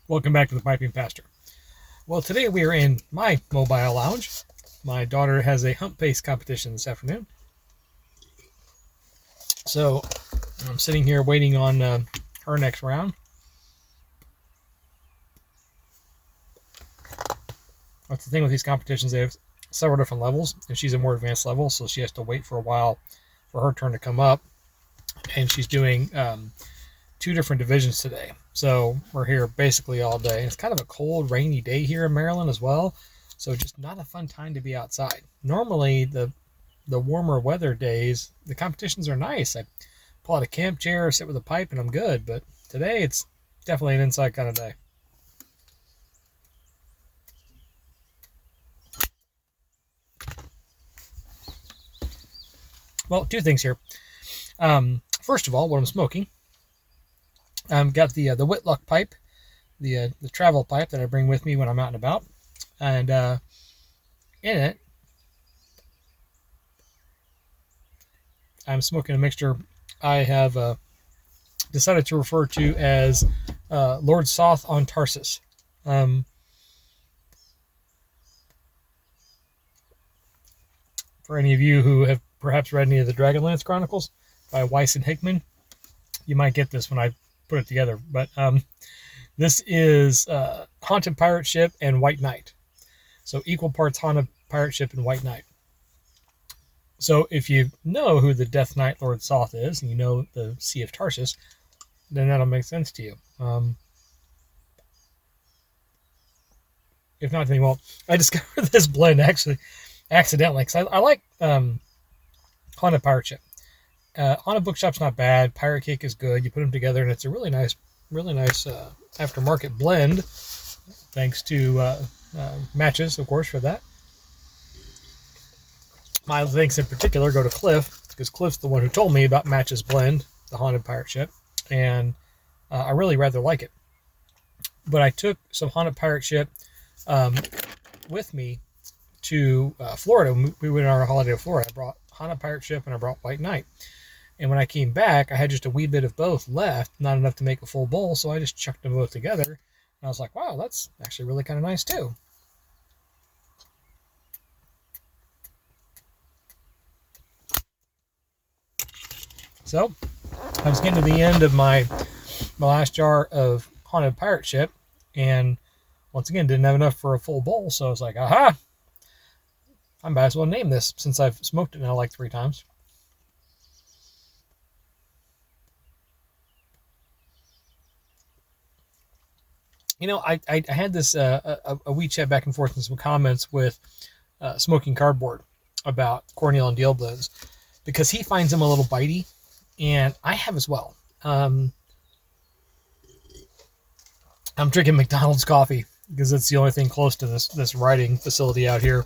Welcome back to the Piping Pastor. Well, today we are in my mobile lounge. My daughter has a hump pace competition this afternoon. So I'm sitting here waiting on her next round. That's the thing with these competitions, they have several different levels, and she's a more advanced level, so she has to wait for a while for her turn to come up. And she's doing two different divisions today. So we're here basically all day. It's kind of a cold, rainy day here in Maryland as well. So just not a fun time to be outside. Normally, the warmer weather days, the competitions are nice. I pull out a camp chair, sit with a pipe, and I'm good. But today, it's definitely an inside kind of day. Well, two things here. First of all, what I'm smoking, I've got the Whitlock pipe, the travel pipe that I bring with me when I'm out and about, and in it, I'm smoking a mixture I have decided to refer to as Lord Soth on Tarsus. For any of you who have perhaps read any of the Dragonlance Chronicles by Weiss and Hickman, you might get this when I put it together. But this is Haunted Pirate Ship and White Knight. So equal parts Haunted Pirate Ship and White Knight. So if you know who the Death Knight Lord Soth is, and you know the Sea of Tarsus, then that'll make sense to you. If not, then you won't. I discovered this blend actually accidentally, because I like Haunted Pirate Ship. Haunted Bookshop's not bad. Pirate Cake is good. You put them together, and it's a really nice aftermarket blend. Thanks to Matches, of course, for that. My thanks in particular go to Cliff, because Cliff's the one who told me about Matches Blend, the Haunted Pirate Ship, and I really rather like it. But I took some Haunted Pirate Ship with me to Florida. We went on our holiday to Florida. I brought Haunted Pirate Ship and I brought White Knight. And when I came back, I had just a wee bit of both left, not enough to make a full bowl, so I just chucked them both together. And I was like, wow, that's actually really kind of nice too. So I was getting to the end of my last jar of Haunted Pirate Ship, and once again didn't have enough for a full bowl, so I was like, aha, I might as well name this, since I've smoked it now like 3 times. You know, I had this a wee chat back and forth in some comments with Smoking Cardboard about Cornell and Deal blends, because he finds them a little bitey, and I have as well. I'm drinking McDonald's coffee because it's the only thing close to this writing facility out here.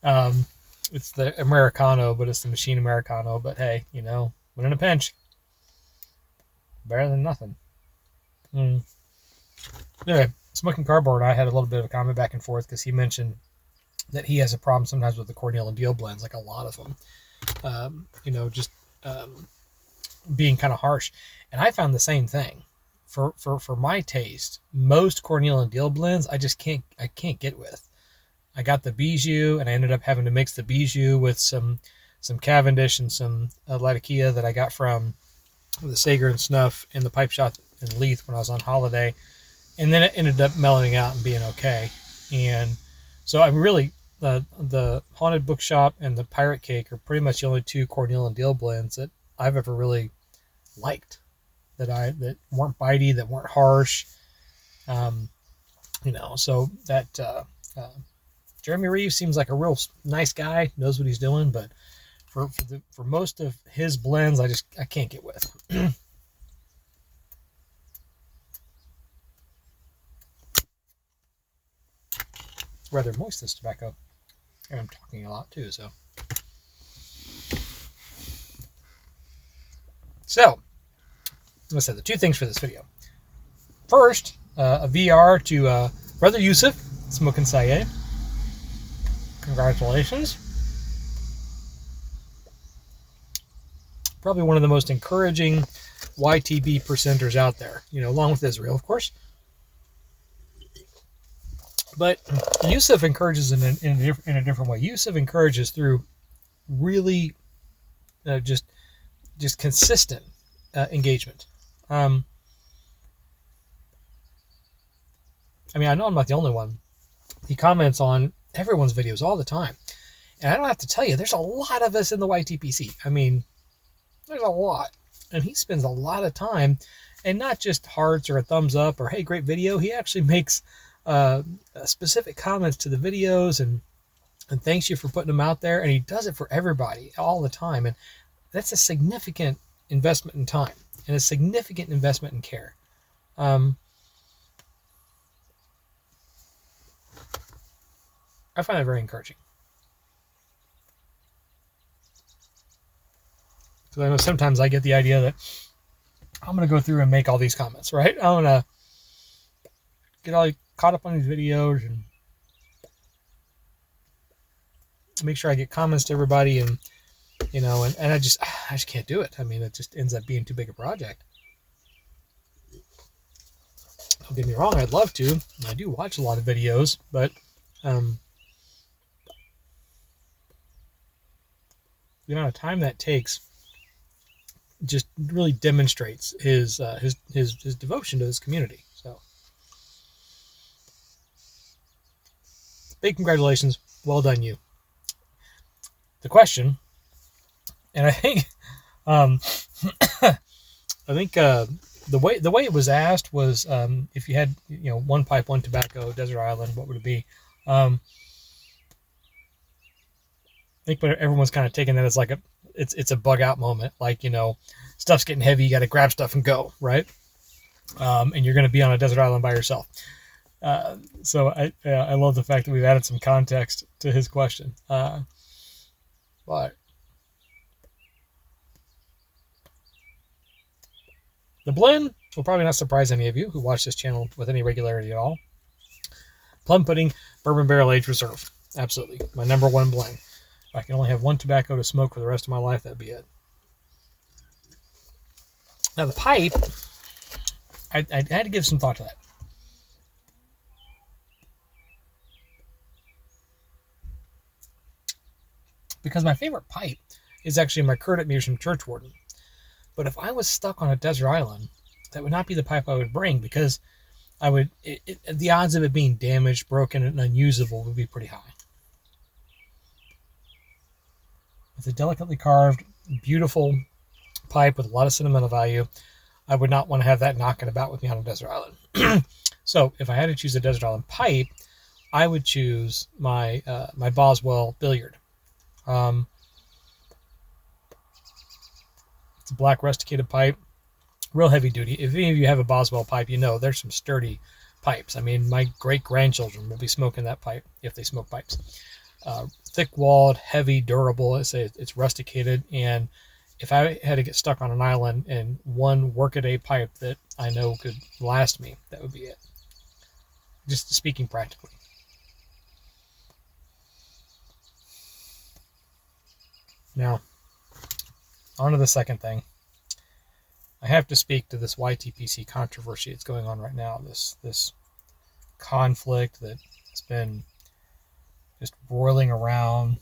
It's the Americano, but it's the machine Americano. But hey, you know, when in a pinch, better than nothing. Anyway, Smoking Cardboard and I had a little bit of a comment back and forth, because he mentioned that he has a problem sometimes with the Cornell and Deal blends, like a lot of them. Just being kind of harsh. And I found the same thing. For my taste, most Cornell and Deal blends I can't get with. I got the Bijou, and I ended up having to mix the Bijou with some Cavendish and some Latakia that I got from the Sager and Snuff in the pipe shop in Leith when I was on holiday. And then it ended up mellowing out and being okay. And so I'm really, the Haunted Bookshop and the Pirate Cake are pretty much the only 2 Cornell and Deal blends that I've ever really liked, that weren't bitey, that weren't harsh. So that Jeremy Reeves seems like a real nice guy, knows what he's doing, but for most of his blends, I can't get with. Rather moist, this tobacco, and I'm talking a lot too. So I said the 2 things for this video. First, a VR to Brother Yusuf, Smoking Sayed. Congratulations. Probably one of the most encouraging YTB percenters out there, along with Israel, of course. But Yusuf encourages in a different way. Yusuf encourages through really just consistent engagement. I mean, I know I'm not the only one. He comments on everyone's videos all the time. And I don't have to tell you, there's a lot of us in the YTPC. I mean, there's a lot. And he spends a lot of time, and not just hearts or a thumbs up or, hey, great video. He actually makes specific comments to the videos and thanks you for putting them out there. And he does it for everybody all the time. And that's a significant investment in time and a significant investment in care. I find that very encouraging. Because I know sometimes I get the idea that I'm going to go through and make all these comments, right? I'm going to get all caught up on these videos and make sure I get comments to everybody, and and I just can't do it. I mean, it just ends up being too big a project. Don't get me wrong, I'd love to. I do watch a lot of videos, but the amount of time that takes just really demonstrates his devotion to this community. So, big congratulations, well done, you. The question, and I think, the way it was asked was, if you had one pipe, one tobacco, desert island, what would it be? I think, but everyone's kind of taking that as like it's a bug out moment, like stuff's getting heavy, you got to grab stuff and go, right? And you're going to be on a desert island by yourself. So I love the fact that we've added some context to his question. But the blend will probably not surprise any of you who watch this channel with any regularity at all. Plum Pudding Bourbon Barrel Aged Reserve. Absolutely. My number one blend. If I can only have one tobacco to smoke for the rest of my life, that'd be it. Now the pipe, I had to give some thought to that. Because my favorite pipe is actually my Curd at Meerschaum Churchwarden. But if I was stuck on a desert island, that would not be the pipe I would bring, because the odds of it being damaged, broken, and unusable would be pretty high. It's a delicately carved, beautiful pipe with a lot of sentimental value. I would not want to have that knocking about with me on a desert island. So if I had to choose a desert island pipe, I would choose my Boswell Billiard. It's a black rusticated pipe, real heavy duty. If any of you have a Boswell pipe, there's some sturdy pipes. I mean, my great-grandchildren will be smoking that pipe if they smoke pipes. Thick-walled, heavy, durable. It's rusticated, and if I had to get stuck on an island and one workaday pipe that I know could last me, that would be it. Just speaking practically. Now, on to the second thing. I have to speak to this YTPC controversy that's going on right now. This conflict that's been just roiling around.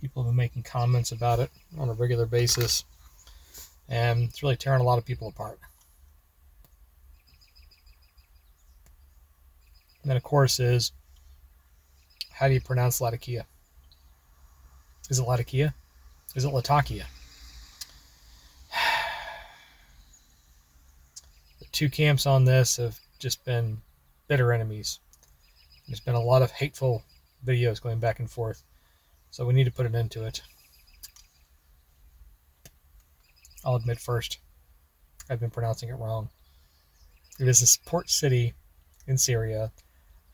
People have been making comments about it on a regular basis. And it's really tearing a lot of people apart. And then, of course, is how do you pronounce Latakia? Is it Latakia? Is it Latakia? The two camps on this have just been bitter enemies. There's been a lot of hateful videos going back and forth. So we need to put an end to it. I'll admit first, I've been pronouncing it wrong. It is a port city in Syria,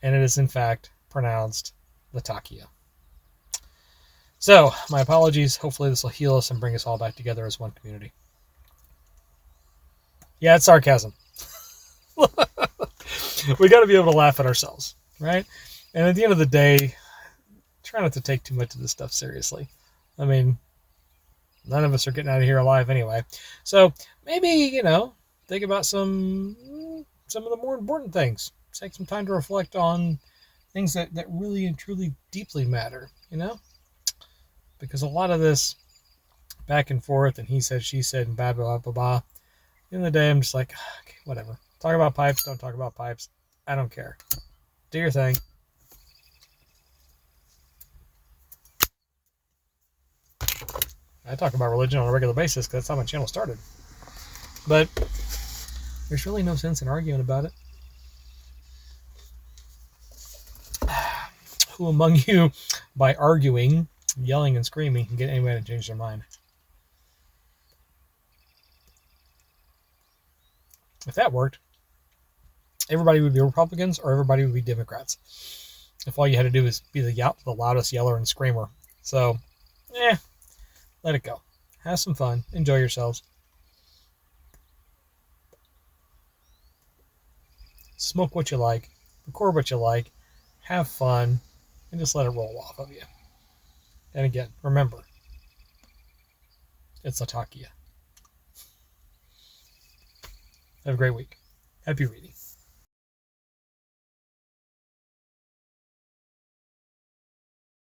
and it is in fact pronounced Latakia. So, my apologies. Hopefully this will heal us and bring us all back together as one community. Yeah, it's sarcasm. We got to be able to laugh at ourselves, right? And at the end of the day, try not to take too much of this stuff seriously. I mean, none of us are getting out of here alive anyway. So, maybe, think about some of the more important things. Take some time to reflect on things that really and truly deeply matter, because a lot of this back and forth and he said, she said, and blah, blah, blah, blah. At the end of the day, I'm just like, okay, whatever. Talk about pipes, don't talk about pipes. I don't care. Do your thing. I talk about religion on a regular basis because that's how my channel started. But there's really no sense in arguing about it. Who among you, by arguing, yelling, and screaming, can get anybody to change their mind? If that worked, everybody would be Republicans or everybody would be Democrats. If all you had to do is be the loudest yeller and screamer. So, let it go. Have some fun. Enjoy yourselves. Smoke what you like. Record what you like. Have fun. And just let it roll off of you. And again, remember, it's Latakia. Have a great week. Happy reading.